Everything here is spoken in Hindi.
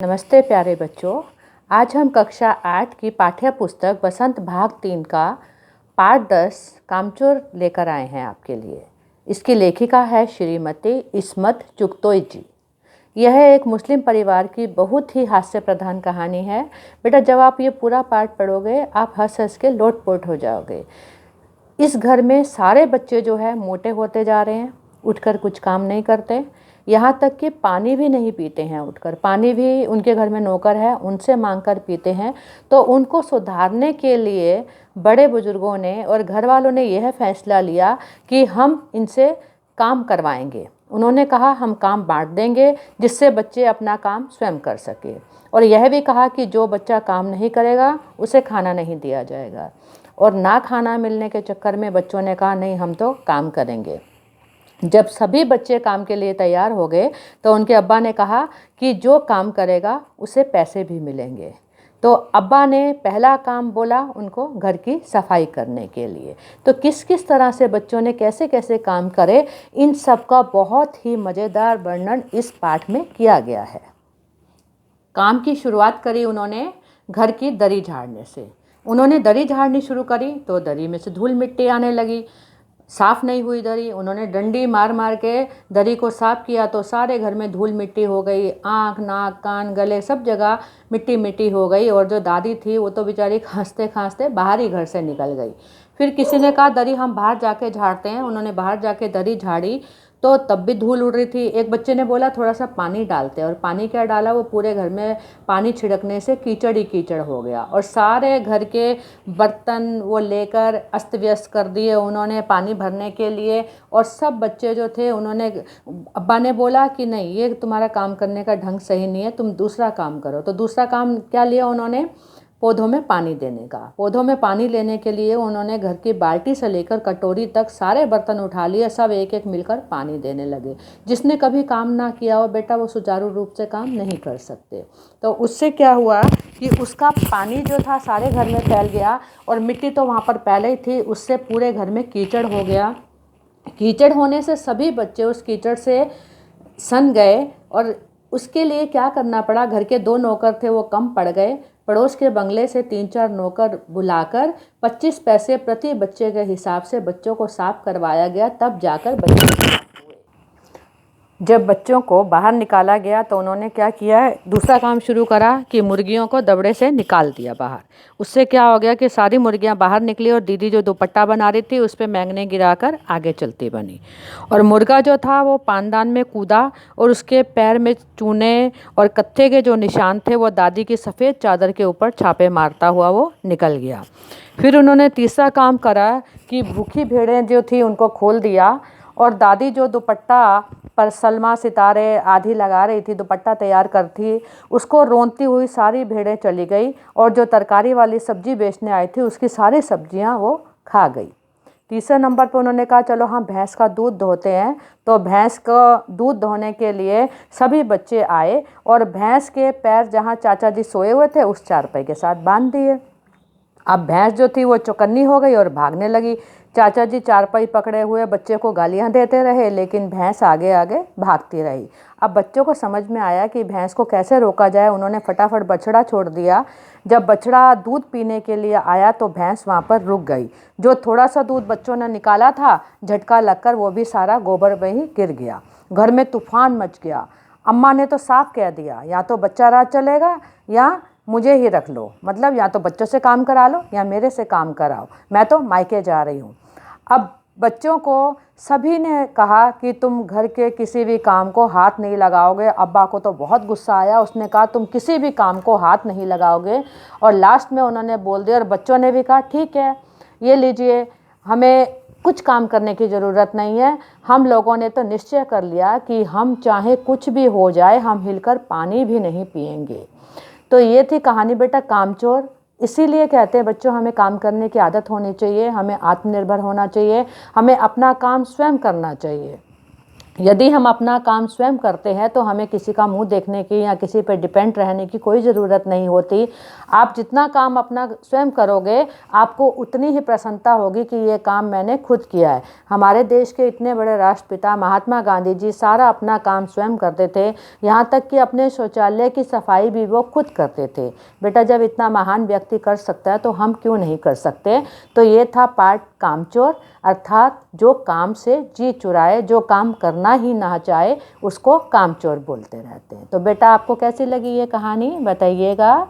नमस्ते प्यारे बच्चों। आज हम कक्षा 8 की पाठ्य पुस्तक बसंत भाग 3 का पाठ 10 कामचोर लेकर आए हैं आपके लिए। इसकी लेखिका है श्रीमती इस्मत चुगतोई जी। यह एक मुस्लिम परिवार की बहुत ही हास्य प्रधान कहानी है। बेटा, जब आप ये पूरा पाठ पढ़ोगे आप हंस हंस के लोटपोट हो जाओगे। इस घर में सारे बच्चे जो है मोटे होते जा रहे हैं, उठकर कुछ काम नहीं करते, यहाँ तक कि पानी भी नहीं पीते हैं उठकर। पानी भी उनके घर में नौकर है, उनसे मांगकर पीते हैं। तो उनको सुधारने के लिए बड़े बुजुर्गों ने और घर वालों ने यह फैसला लिया कि हम इनसे काम करवाएंगे। उन्होंने कहा हम काम बांट देंगे जिससे बच्चे अपना काम स्वयं कर सके, और यह भी कहा कि जो बच्चा काम नहीं करेगा उसे खाना नहीं दिया जाएगा। और ना खाना मिलने के चक्कर में बच्चों ने कहा नहीं, हम तो काम करेंगे। जब सभी बच्चे काम के लिए तैयार हो गए तो उनके अब्बा ने कहा कि जो काम करेगा उसे पैसे भी मिलेंगे। तो अब्बा ने पहला काम बोला उनको घर की सफाई करने के लिए। तो किस किस तरह से बच्चों ने कैसे कैसे काम करे, इन सब का बहुत ही मज़ेदार वर्णन इस पाठ में किया गया है। काम की शुरुआत करी उन्होंने घर की दरी झाड़ने से। उन्होंने दरी झाड़नी शुरू करी तो दरी में से धूल मिट्टी आने लगी। साफ़ नहीं हुई दरी, उन्होंने डंडी मार मार के दरी को साफ़ किया तो सारे घर में धूल मिट्टी हो गई। आँख, नाक, कान, गले सब जगह मिट्टी मिट्टी हो गई। और जो दादी थी वो तो बेचारी खांसते खांसते बाहर ही घर से निकल गई। फिर किसी ने कहा दरी हम बाहर जाके झाड़ते हैं। उन्होंने बाहर जाके दरी झाड़ी तो तब भी धूल उड़ रही थी। एक बच्चे ने बोला थोड़ा सा पानी डालते, और पानी क्या डाला, वो पूरे घर में पानी छिड़कने से कीचड़ ही कीचड़ हो गया और सारे घर के बर्तन वो लेकर अस्त व्यस्त कर दिए उन्होंने पानी भरने के लिए। और सब बच्चे जो थे उन्होंने, अब्बा ने बोला कि नहीं, ये तुम्हारा काम करने का ढंग सही नहीं है, तुम दूसरा काम करो। तो दूसरा काम क्या लिया उन्होंने, पौधों में पानी देने का। पौधों में पानी लेने के लिए उन्होंने घर की बाल्टी से लेकर कटोरी तक सारे बर्तन उठा लिए, सब एक एक मिलकर पानी देने लगे। जिसने कभी काम ना किया हो बेटा, वो सुचारू रूप से काम नहीं कर सकते। तो उससे क्या हुआ कि उसका पानी जो था सारे घर में फैल गया, और मिट्टी तो वहाँ पर पहले ही थी, उससे पूरे घर में कीचड़ हो गया। कीचड़ होने से सभी बच्चे उस कीचड़ से सन गए, और उसके लिए क्या करना पड़ा, घर के 2 नौकर थे वो कम पड़ गए। पड़ोस के बंगले से 3-4 नौकर बुलाकर 25 पैसे प्रति बच्चे के हिसाब से बच्चों को साफ करवाया गया। तब जाकर बच्चे, जब बच्चों को बाहर निकाला गया तो उन्होंने क्या किया, दूसरा काम शुरू करा कि मुर्गियों को दबड़े से निकाल दिया बाहर। उससे क्या हो गया कि सारी मुर्गियां बाहर निकली, और दीदी जो दुपट्टा बना रही थी उस पर मैंगने गिराकर आगे चलती बनी। और मुर्गा जो था वो पानदान में कूदा, और उसके पैर में चूने और कत्थे के जो निशान थे वो दादी की सफ़ेद चादर के ऊपर छापे मारता हुआ वो निकल गया। फिर उन्होंने तीसरा काम करा कि भूखी भेड़ें जो थी उनको खोल दिया, और दादी जो दुपट्टा पर सलमा सितारे आधी लगा रही थी, दुपट्टा तैयार कर थी, उसको रोंदती हुई सारी भेड़ें चली गई। और जो तरकारी वाली सब्जी बेचने आई थी उसकी सारी सब्जियां वो खा गई। तीसरे नंबर पर उन्होंने कहा चलो हम भैंस का दूध धोते हैं। तो भैंस का दूध धोने के लिए सभी बच्चे आए, और भैंस के पैर जहाँ चाचा जी सोए हुए थे उस चारपाई के साथ बांध दिए। अब भैंस जो थी वो चौकन्नी हो गई और भागने लगी। चाचा जी चारपाई पकड़े हुए बच्चे को गालियां देते रहे, लेकिन भैंस आगे आगे भागती रही। अब बच्चों को समझ में आया कि भैंस को कैसे रोका जाए। उन्होंने फटाफट बछड़ा छोड़ दिया। जब बछड़ा दूध पीने के लिए आया तो भैंस वहाँ पर रुक गई। जो थोड़ा सा दूध बच्चों ने निकाला था, झटका लगकर वो भी सारा गोबर में ही गिर गया। घर में तूफान मच गया। अम्मा ने तो साफ कह दिया, या तो बच्चा राज चलेगा या मुझे ही रख लो, मतलब या तो बच्चों से काम करा लो या मेरे से काम कराओ, मैं तो मायके जा रही हूँ। अब बच्चों को सभी ने कहा कि तुम घर के किसी भी काम को हाथ नहीं लगाओगे। अब्बा को तो बहुत गुस्सा आया, उसने कहा तुम किसी भी काम को हाथ नहीं लगाओगे। और लास्ट में उन्होंने बोल दिया, और बच्चों ने भी कहा ठीक है, ये लीजिए, हमें कुछ काम करने की ज़रूरत नहीं है। हम लोगों ने तो निश्चय कर लिया कि हम चाहे कुछ भी हो जाए हम हिलकर पानी भी नहीं पिएंगे। तो ये थी कहानी बेटा कामचोर। इसीलिए कहते हैं बच्चों, हमें काम करने की आदत होनी चाहिए, हमें आत्मनिर्भर होना चाहिए, हमें अपना काम स्वयं करना चाहिए। यदि हम अपना काम स्वयं करते हैं तो हमें किसी का मुंह देखने की या किसी पर डिपेंड रहने की कोई ज़रूरत नहीं होती। आप जितना काम अपना स्वयं करोगे, आपको उतनी ही प्रसन्नता होगी कि ये काम मैंने खुद किया है। हमारे देश के इतने बड़े राष्ट्रपिता महात्मा गांधी जी सारा अपना काम स्वयं करते थे, यहाँ तक कि अपने शौचालय की सफाई भी वो खुद करते थे। बेटा, जब इतना महान व्यक्ति कर सकता है तो हम क्यों नहीं कर सकते। तो ये था पाठ कामचोर, अर्थात जो काम से जी चुराए, जो काम करना ही ना चाहे उसको कामचोर बोलते रहते हैं। तो बेटा, आपको कैसी लगी ये कहानी बताइएगा।